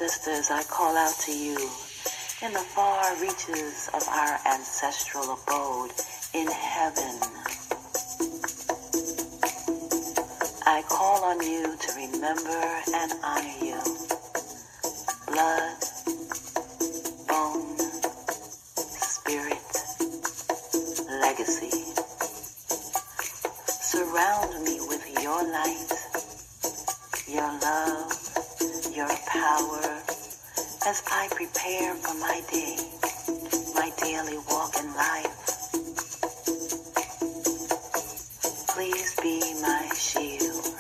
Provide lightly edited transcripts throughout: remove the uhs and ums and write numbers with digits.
sisters, I call out to you in the far reaches of our ancestral abode in heaven. I call on you to remember and honor you. Blood, bone, spirit, legacy. Surround me with your light, your love, your power, as I prepare for my day, my daily walk in life. Please be my shield.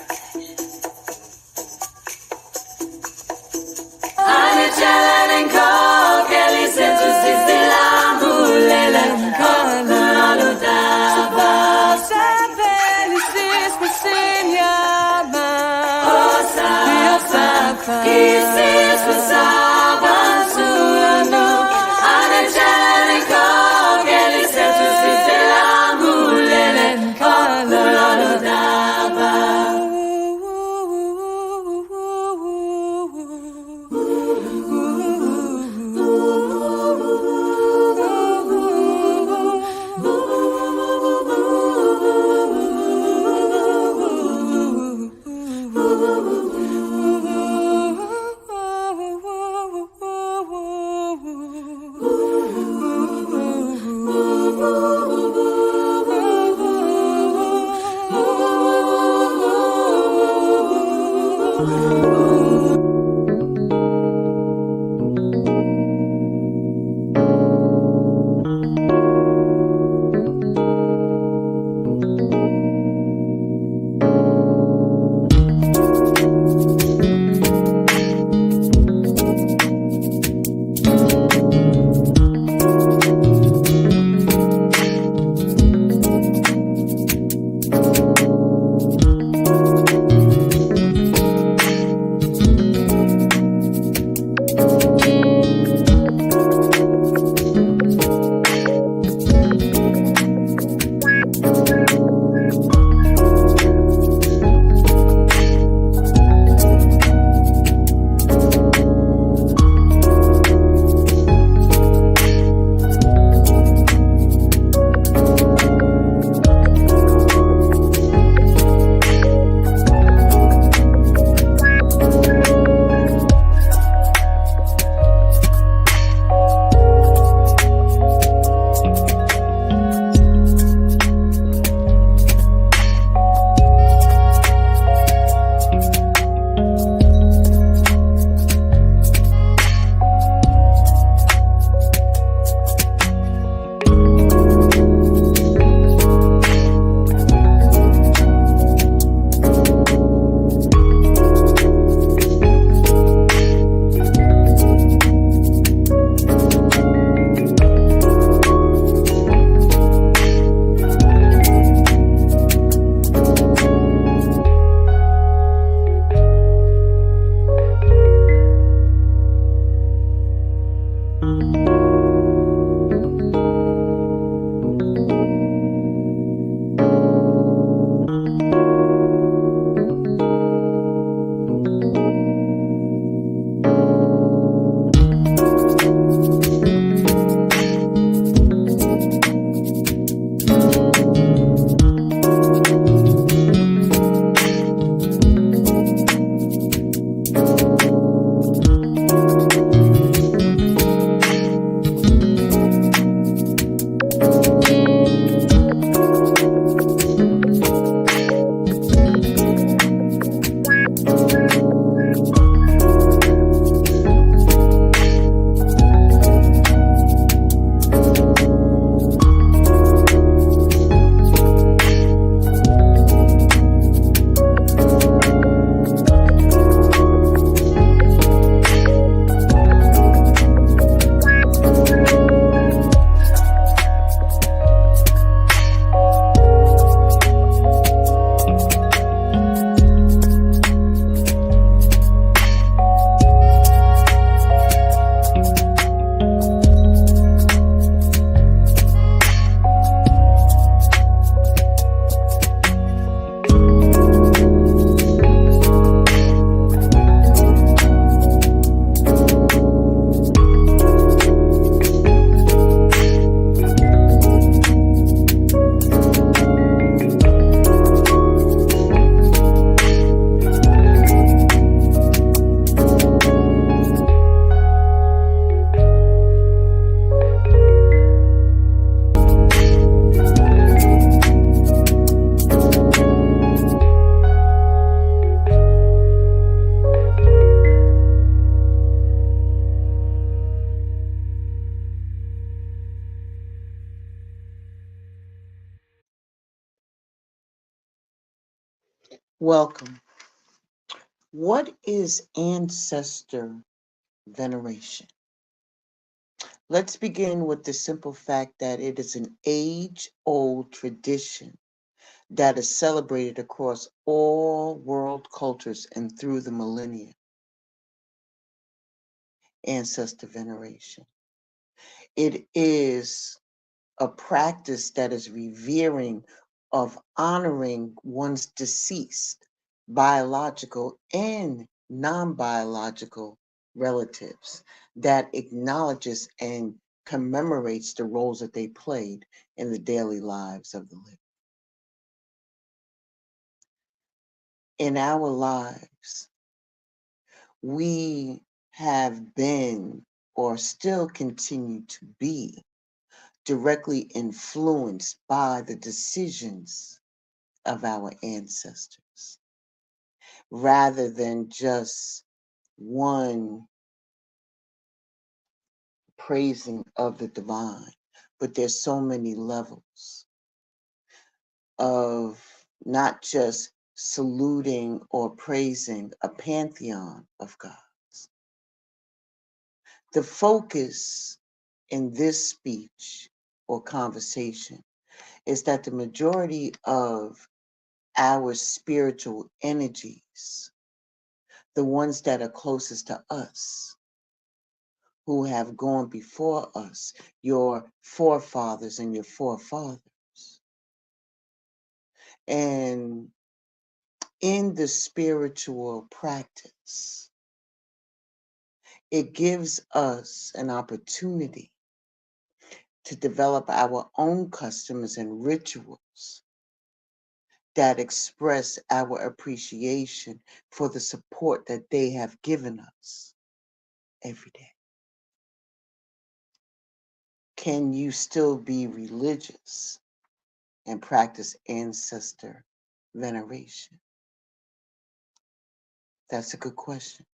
Welcome. What is ancestor veneration? Let's begin with the simple fact that it is an age-old tradition that is celebrated across all world cultures and through the millennia. Ancestor veneration. It is a practice that is revering of honoring one's deceased biological and non-biological relatives, that acknowledges and commemorates the roles that they played in the daily lives of the living. In our lives, we have been or still continue to be directly influenced by the decisions of our ancestors, rather than just one praising of the divine. But there's so many levels of not just saluting or praising a pantheon of gods. The focus in this speech or conversation is that the majority of our spiritual energies, the ones that are closest to us, who have gone before us, your forefathers and your forefathers. And in the spiritual practice, it gives us an opportunity to develop our own customs and rituals that express our appreciation for the support that they have given us every day. Can you still be religious and practice ancestor veneration? That's a good question.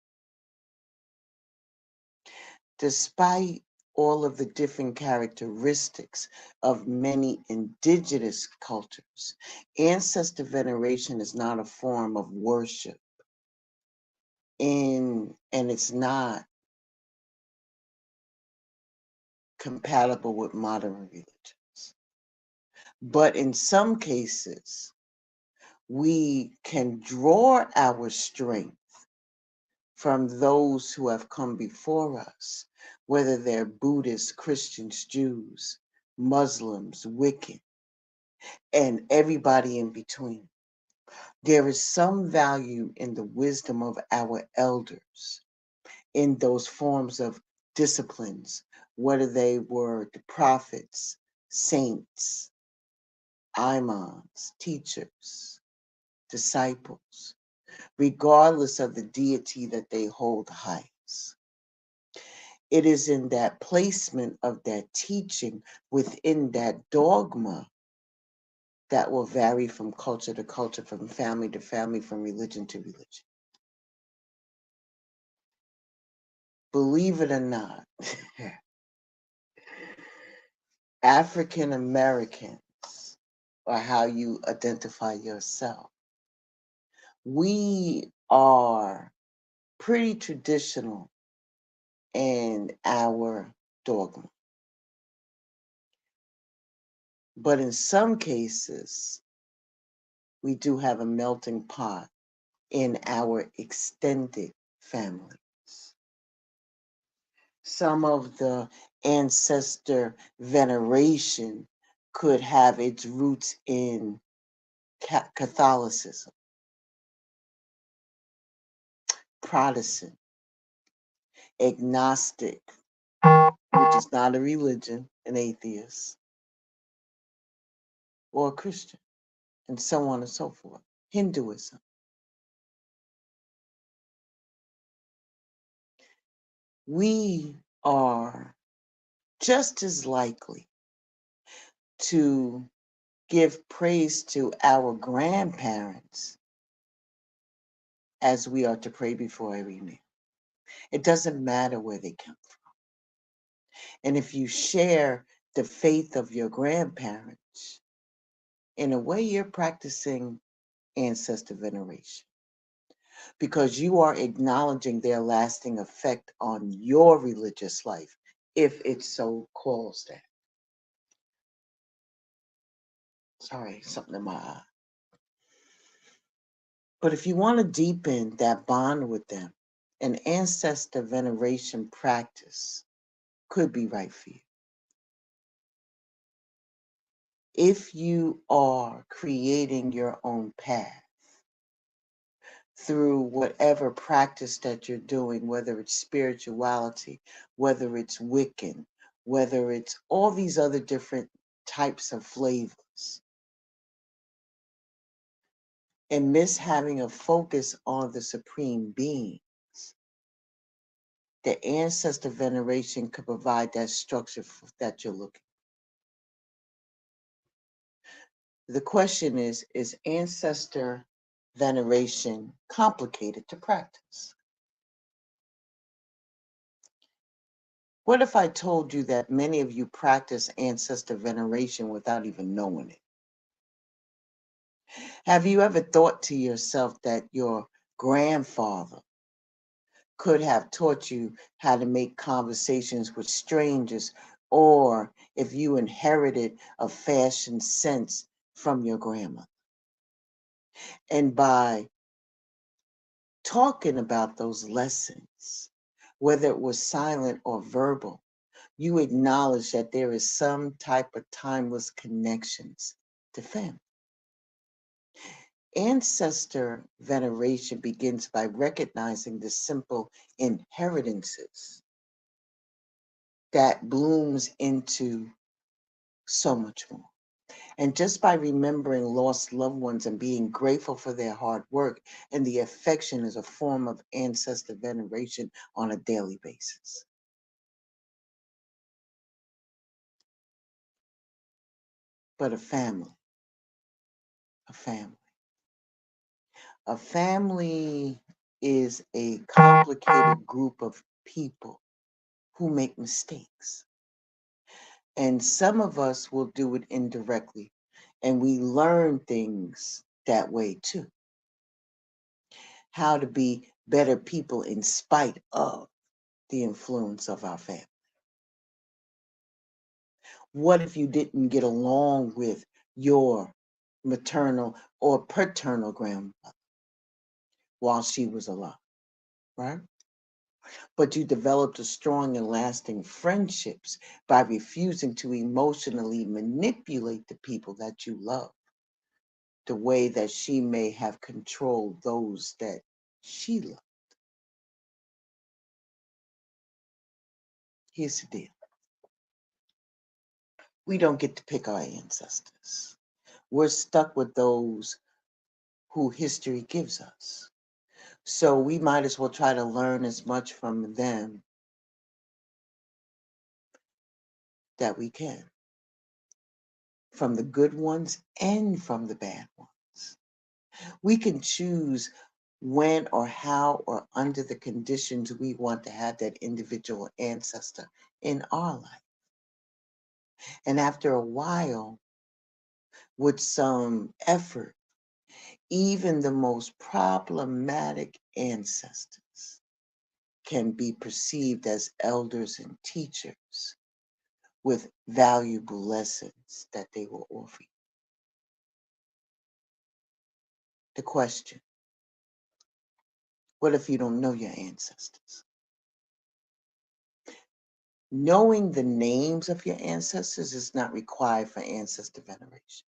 Despite all of the different characteristics of many indigenous cultures, ancestor veneration is not a form of worship, and it's not compatible with modern religions. But in some cases, we can draw our strength from those who have come before us, whether they're Buddhists, Christians, Jews, Muslims, Wiccan, and everybody in between. There is some value in the wisdom of our elders, in those forms of disciplines, whether they were the prophets, saints, imams, teachers, disciples, regardless of the deity that they hold highest. It is in that placement of that teaching within that dogma that will vary from culture to culture, from family to family, from religion to religion. Believe it or not, African Americans, or how you identify yourself, we are pretty traditional in our dogma. But in some cases, we do have a melting pot in our extended families. Some of the ancestor veneration could have its roots in Catholicism, Protestant, agnostic, which is not a religion, an atheist, or a Christian, and so on and so forth. Hinduism. We are just as likely to give praise to our grandparents as we are to pray before every meal. It doesn't matter where they come from. And if you share the faith of your grandparents, in a way you're practicing ancestor veneration, because you are acknowledging their lasting effect on your religious life, if it so calls that. Sorry, something in my eye. But if you want to deepen that bond with them, an ancestor veneration practice could be right for you. If you are creating your own path through whatever practice that you're doing, whether it's spirituality, whether it's Wiccan, whether it's all these other different types of flavors, and miss having a focus on the supreme beings, the ancestor veneration could provide that structure that you're looking. The question is ancestor veneration complicated to practice? What if I told you that many of you practice ancestor veneration without even knowing it? Have you ever thought to yourself that your grandfather could have taught you how to make conversations with strangers, or if you inherited a fashion sense from your grandmother? And by talking about those lessons, whether it was silent or verbal, you acknowledge that there is some type of timeless connections to family. Ancestor veneration begins by recognizing the simple inheritances that blooms into so much more. And just by remembering lost loved ones and being grateful for their hard work and the affection is a form of ancestor veneration on a daily basis. But a family. A family is a complicated group of people who make mistakes. And some of us will do it indirectly, and we learn things that way too. How to be better people in spite of the influence of our family. What if you didn't get along with your maternal or paternal grandmother while she was alive, right? But you developed a strong and lasting friendships by refusing to emotionally manipulate the people that you love, the way that she may have controlled those that she loved. Here's the deal. We don't get to pick our ancestors. We're stuck with those who history gives us. So we might as well try to learn as much from them that we can, from the good ones and from the bad ones. We can choose when or how or under the conditions we want to have that individual ancestor in our life. And after a while, with some effort, even the most problematic ancestors can be perceived as elders and teachers with valuable lessons that they will offer you. The question, what if you don't know your ancestors? Knowing the names of your ancestors is not required for ancestor veneration.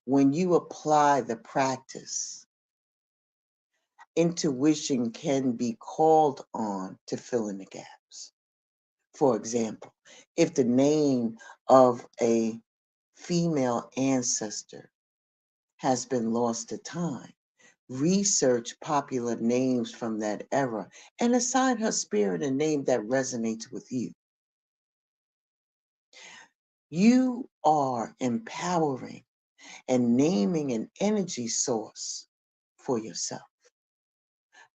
When you apply the practice, intuition can be called on to fill in the gaps. For example, if the name of a female ancestor has been lost to time, research popular names from that era and assign her spirit a name that resonates with you. You are empowering and naming an energy source for yourself,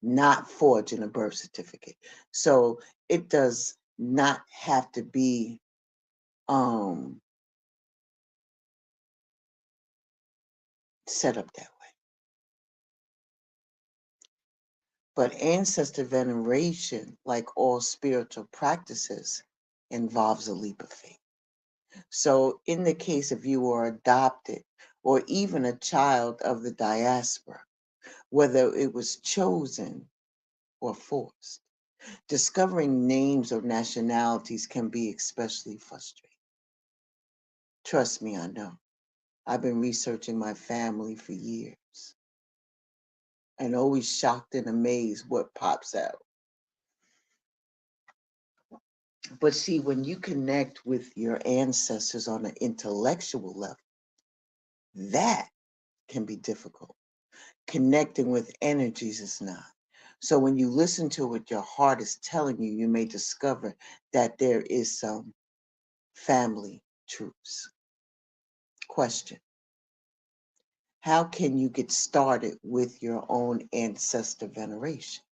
not forging a birth certificate. So it does not have to be set up that way. But ancestor veneration, like all spiritual practices, involves a leap of faith. So in the case of you are adopted or even a child of the diaspora, whether it was chosen or forced, discovering names or nationalities can be especially frustrating. Trust me, I know. I've been researching my family for years and always shocked and amazed what pops out. But see, when you connect with your ancestors on an intellectual level, that can be difficult. Connecting with energies is not. So when you listen to what your heart is telling you, you may discover that there is some family truths. Question: how can you get started with your own ancestor veneration?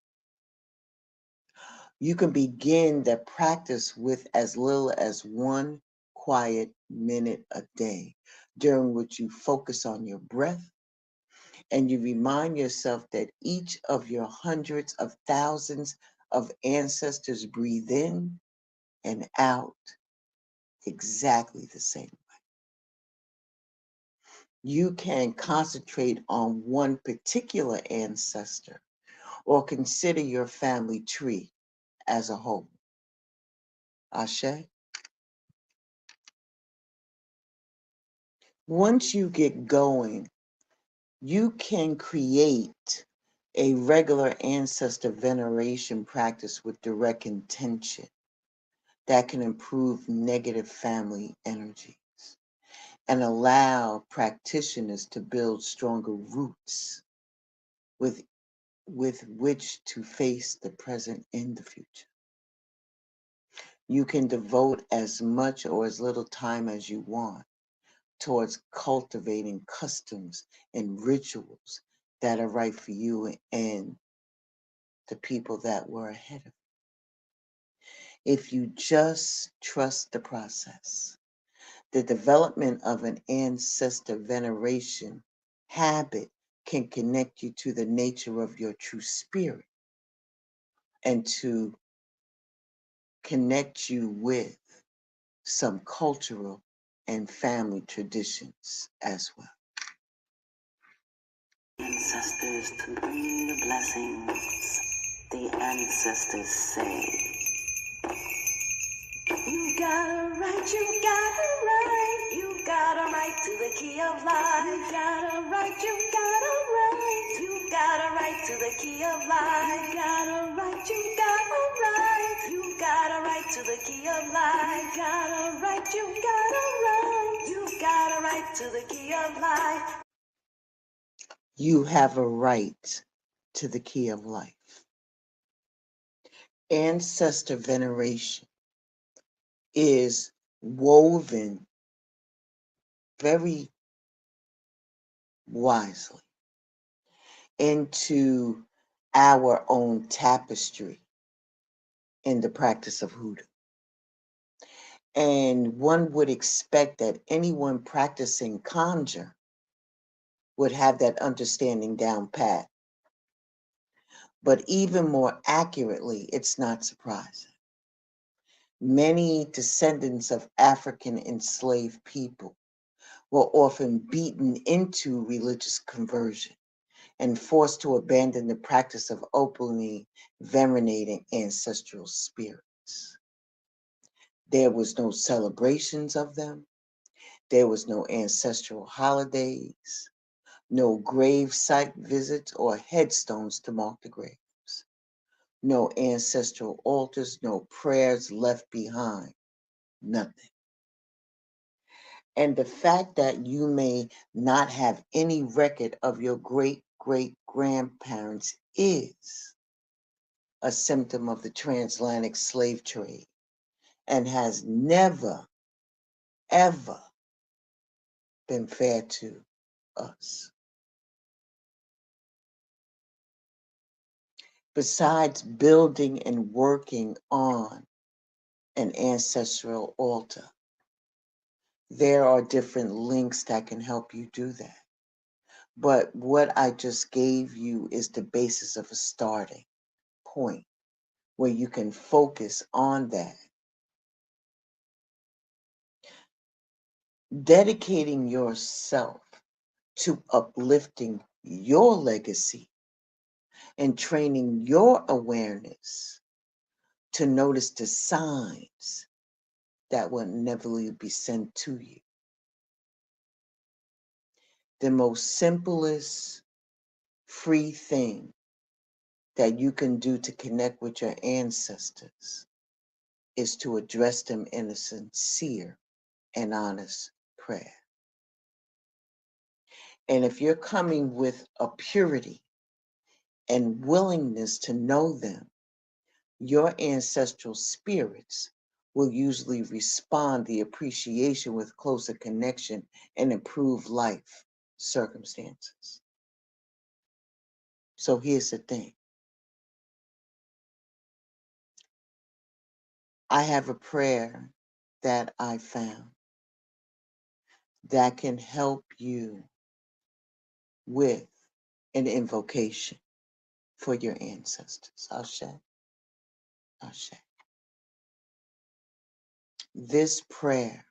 You can begin the practice with as little as 1 quiet minute a day, during which you focus on your breath and you remind yourself that each of your hundreds of thousands of ancestors breathe in and out exactly the same way. You can concentrate on one particular ancestor or consider your family tree as a whole. Ashe? Once you get going, you can create a regular ancestor veneration practice with direct intention that can improve negative family energies and allow practitioners to build stronger roots with which to face the present and the future. You can devote as much or as little time as you want towards cultivating customs and rituals that are right for you and the people that were ahead of you. If you just trust the process, the development of an ancestor veneration habit can connect you to the nature of your true spirit and to connect you with some cultural and family traditions as well. Ancestors to bring the blessings. The ancestors say, you got a right, you got a right, you got a right to the key of life. You got a right, you got a right, you got a right to the key of life. You got a right, you got a right, you got a right to the key of life. You got a right, you got a right, you got a right to the key of life. You have a right to the key of life. Ancestor veneration is woven very wisely into our own tapestry in the practice of hoodoo. And one would expect that anyone practicing conjure would have that understanding down pat. But even more accurately, it's not surprising. Many descendants of African enslaved people were often beaten into religious conversion and forced to abandon the practice of openly venerating ancestral spirits. There was no celebrations of them. There was no ancestral holidays, no grave site visits or headstones to mark the graves, no ancestral altars, no prayers left behind, nothing. And the fact that you may not have any record of your great-great-grandparents is a symptom of the transatlantic slave trade and has never, ever been fair to us. Besides building and working on an ancestral altar, there are different links that can help you do that. But what I just gave you is the basis of a starting point where you can focus on that. Dedicating yourself to uplifting your legacy and training your awareness to notice the signs that will inevitably be sent to you. The most simplest, free thing that you can do to connect with your ancestors is to address them in a sincere and honest prayer. And if you're coming with a purity and willingness to know them, your ancestral spirits will usually respond the appreciation with closer connection and improved life circumstances. So here's the thing. I have a prayer that I found that can help you with an invocation for your ancestors. Ashe. Ashe. This prayer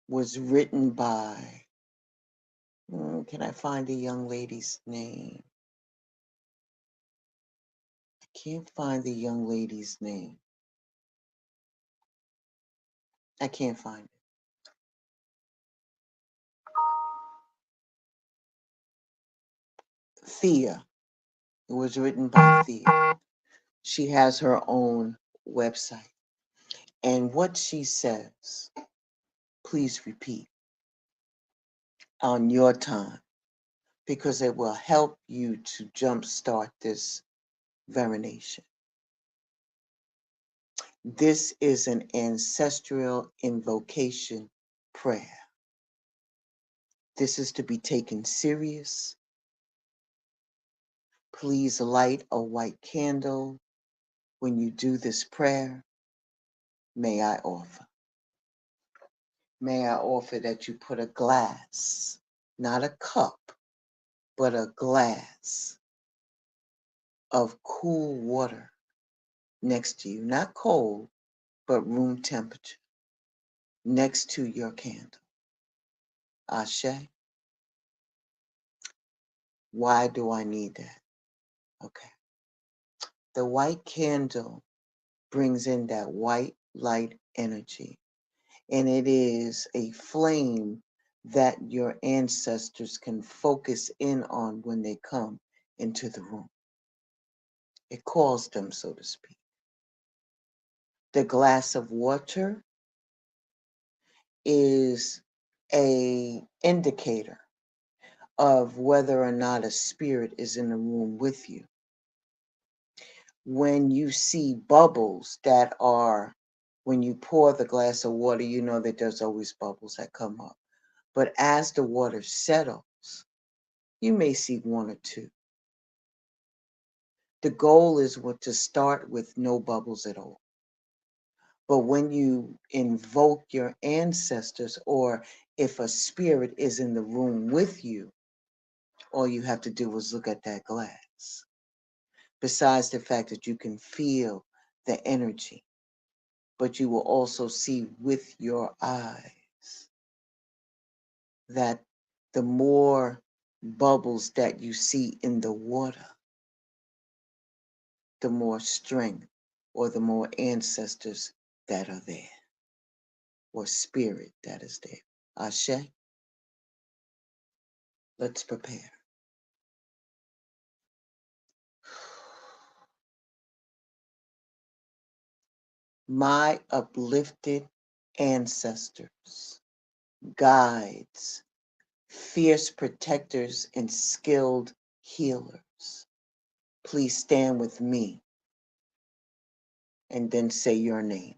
was written by, can I find the young lady's name? I can't find the young lady's name. I can't find it. Thea. It was written by Thea. She has her own website. And what she says, please repeat on your time, because it will help you to jumpstart this veneration. This is an ancestral invocation prayer. This is to be taken serious. Please light a white candle when you do this prayer. May I offer? May I offer that you put a glass, not a cup, but a glass of cool water next to you, not cold, but room temperature, next to your candle. Ashe? Why do I need that? Okay. The white candle brings in that white light energy, and it is a flame that your ancestors can focus in on when they come into the room. It calls them, so to speak. The glass of water is an indicator of whether or not a spirit is in the room with you. When you see bubbles that are, when you pour the glass of water, you know that there's always bubbles that come up. But as the water settles, you may see one or two. The goal is to start with no bubbles at all. But when you invoke your ancestors, or if a spirit is in the room with you, all you have to do is look at that glass. Besides the fact that you can feel the energy, but you will also see with your eyes that the more bubbles that you see in the water, the more strength or the more ancestors that are there, or spirit that is there. Ashe, let's prepare. My uplifted ancestors, guides, fierce protectors, and skilled healers, please stand with me and then say your name.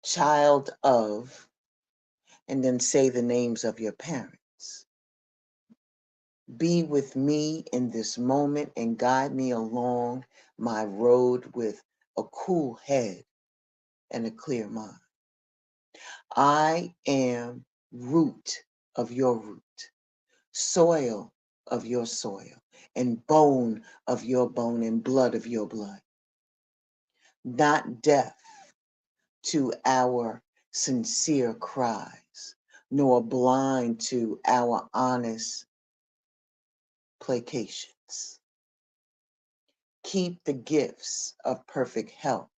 Child of, and then say the names of your parents. Be with me in this moment and guide me along my road with a cool head and a clear mind. I am root of your root, soil of your soil, and bone of your bone, and blood of your blood. Not deaf to our sincere cries, nor blind to our honest placations. Keep the gifts of perfect health,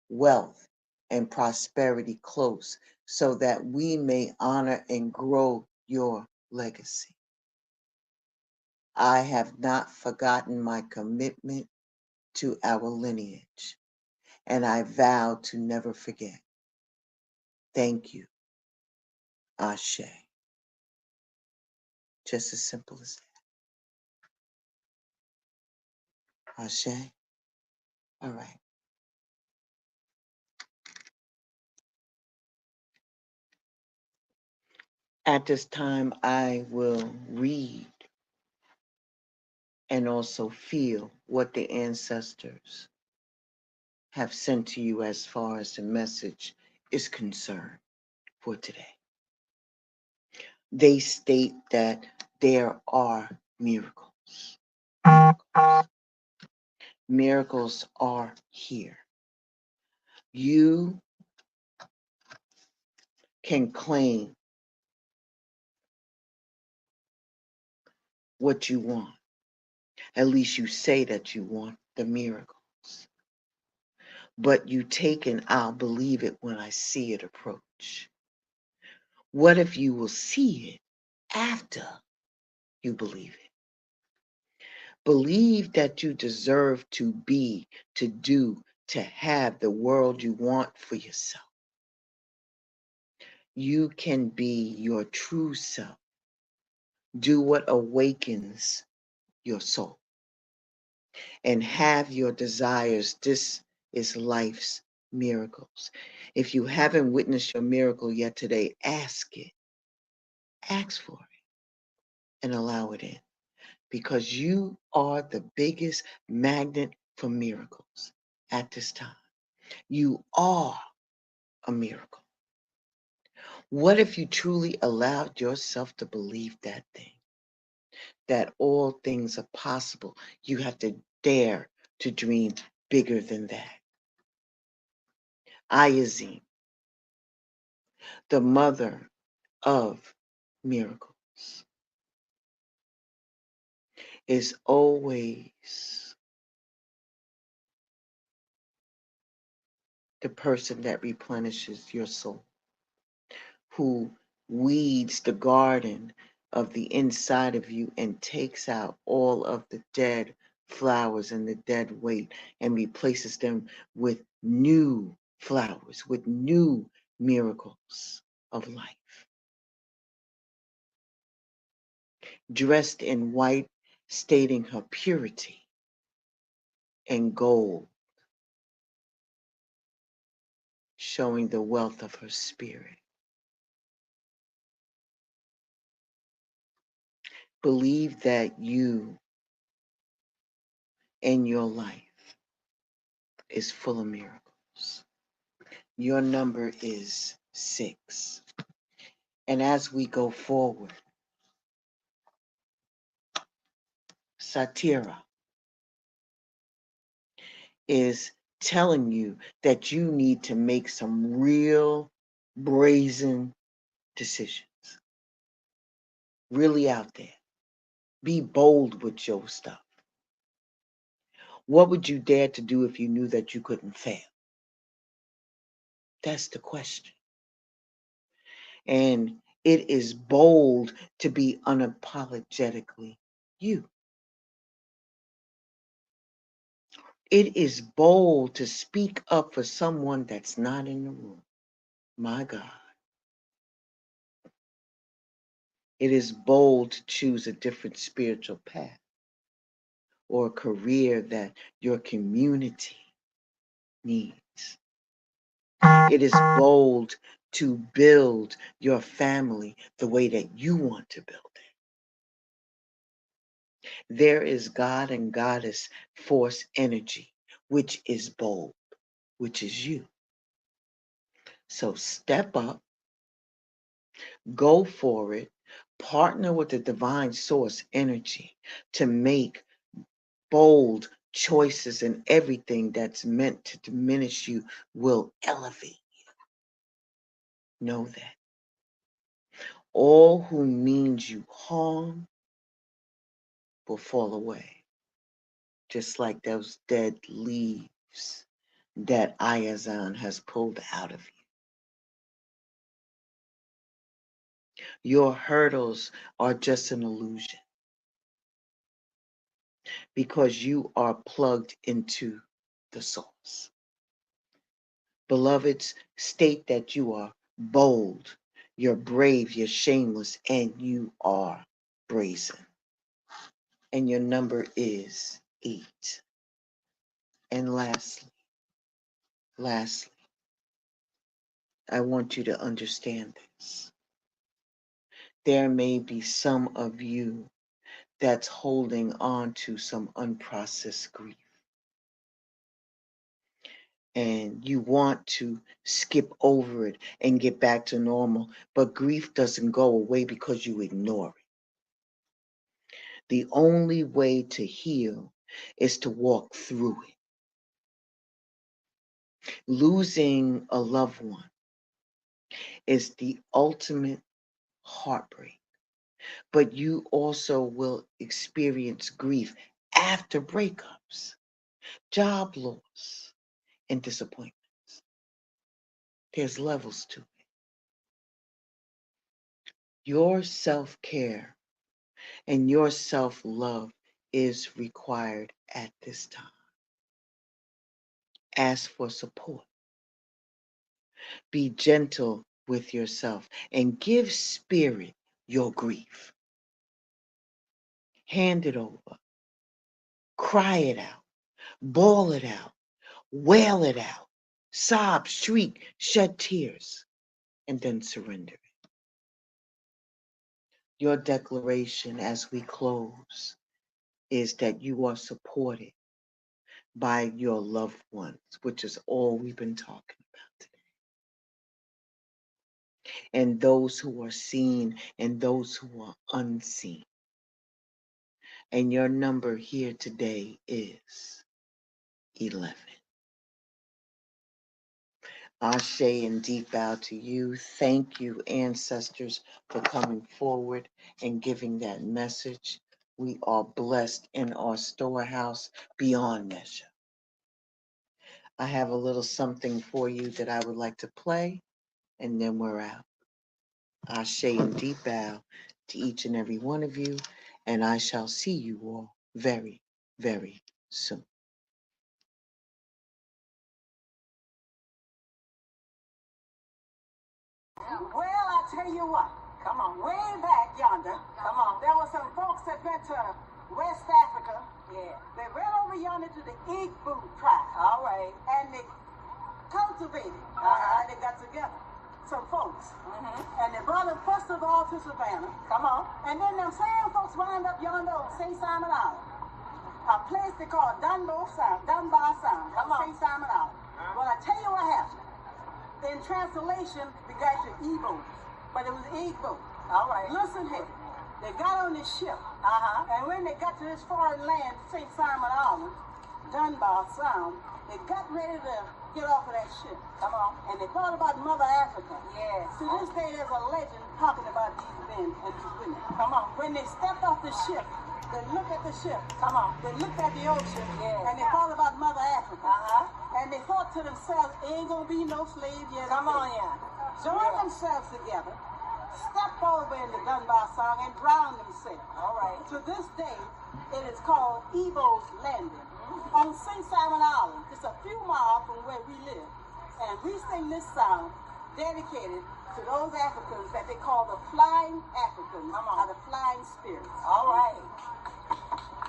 wealth, and prosperity close, so that we may honor and grow your legacy. I have not forgotten my commitment to our lineage, and I vow to never forget. Thank you, Ashe. Just as simple as that. Ashe. All right. At this time, I will read and also feel what the ancestors have sent to you as far as the message is concerned for today. They state that there are miracles. Miracles are here. You can claim what you want. At least you say that you want the miracles. But you take an I'll believe it when I see it approach. What if you will see it after you believe it? Believe that you deserve to be, to do, to have the world you want for yourself. You can be your true self. Do what awakens your soul and have your desires. This is life's miracles. If you haven't witnessed your miracle yet today, ask it. Ask for it and allow it in, because you are the biggest magnet for miracles at this time. You are a miracle. What if you truly allowed yourself to believe that thing? That all things are possible. You have to dare to dream bigger than that. Ayazim, the mother of miracles, is always the person that replenishes your soul, who weeds the garden of the inside of you and takes out all of the dead flowers and the dead weight and replaces them with new flowers, with new miracles of life. Dressed in white, stating her purity, and gold, showing the wealth of her spirit. Believe that you and your life is full of miracles. Your number is 6. And as we go forward, Satira is telling you that you need to make some real brazen decisions. Really out there. Be bold with your stuff. What would you dare to do if you knew that you couldn't fail? That's the question. And it is bold to be unapologetically you. It is bold to speak up for someone that's not in the room. My God. It is bold to choose a different spiritual path or a career that your community needs. It is bold to build your family the way that you want to build it. There is God and Goddess force energy, which is bold, which is you. So step up, go for it, Partner with the divine source energy to make bold choices, and everything that's meant to diminish you will elevate you. Know that. All who means you harm will fall away, just like those dead leaves that Ayazan has pulled out of you. Your hurdles are just an illusion because you are plugged into the source. Beloveds, state that you are bold, you're brave, you're shameless, and you are brazen. And your number is 8. And lastly, I want you to understand this. There may be some of you that's holding on to some unprocessed grief. And you want to skip over it and get back to normal, but grief doesn't go away because you ignore it. The only way to heal is to walk through it. Losing a loved one is the ultimate heartbreak, but you also will experience grief after breakups, job loss, and disappointments. There's levels to it. Your self-care and your self-love is required at this time. Ask for support. Be gentle with yourself and give spirit your grief. Hand it over. Cry it out. Bawl it out. Wail it out. Sob, shriek, shed tears, and then surrender it. Your declaration as we close is that you are supported by your loved ones, which is all we've been talking about today. And those who are seen and those who are unseen. And your number here today is 11. Ashe and deep bow to you. Thank you, ancestors, for coming forward and giving that message. We are blessed in our storehouse beyond measure. I have a little something for you that I would like to play, and then we're out. Ashe and deep bow to each and every one of you, and I shall see you all very, very soon. Well, I tell you what, come on, way back yonder, come on, there were some folks that went to West Africa. Yeah. They went over yonder to the Igbo tribe. All right. And they cultivated. And they got together. Some folks. And they brought them first of all to Savannah. Come on. And then them same folks wound up yonder on St. Simon Island. A place they call Dunbar Sound. Come on. St. Simon Island. Well, I tell you what happened. In translation, we got the Igbo, but it was Igbo. All right. Listen here. They got on this ship. And when they got to this foreign land, St. Simon Island, Dunbar Sound, they got ready to get off of that ship. Come on. And they thought about Mother Africa. Yes. To this day, there's a legend talking about these men and these women. Come on. When they stepped off the ship, they looked at the ship. Come on. They looked at the ocean. Yes. And they thought about Mother Africa. And they thought to themselves, ain't gonna be no slaves yet. Come on, yeah. Join themselves together, step over in the Dunbar Song and drown themselves. All right. To this day, it is called Igbo's Landing on St. Simon Island. It's a few miles from where we live. And we sing this song dedicated to those Africans that they call the Flying Africans, or the Flying Spirits. All right.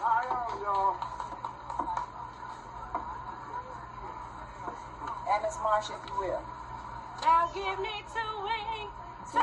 All right, y'all. And Miss Marsha, if you will. Now give me 2 wings, 2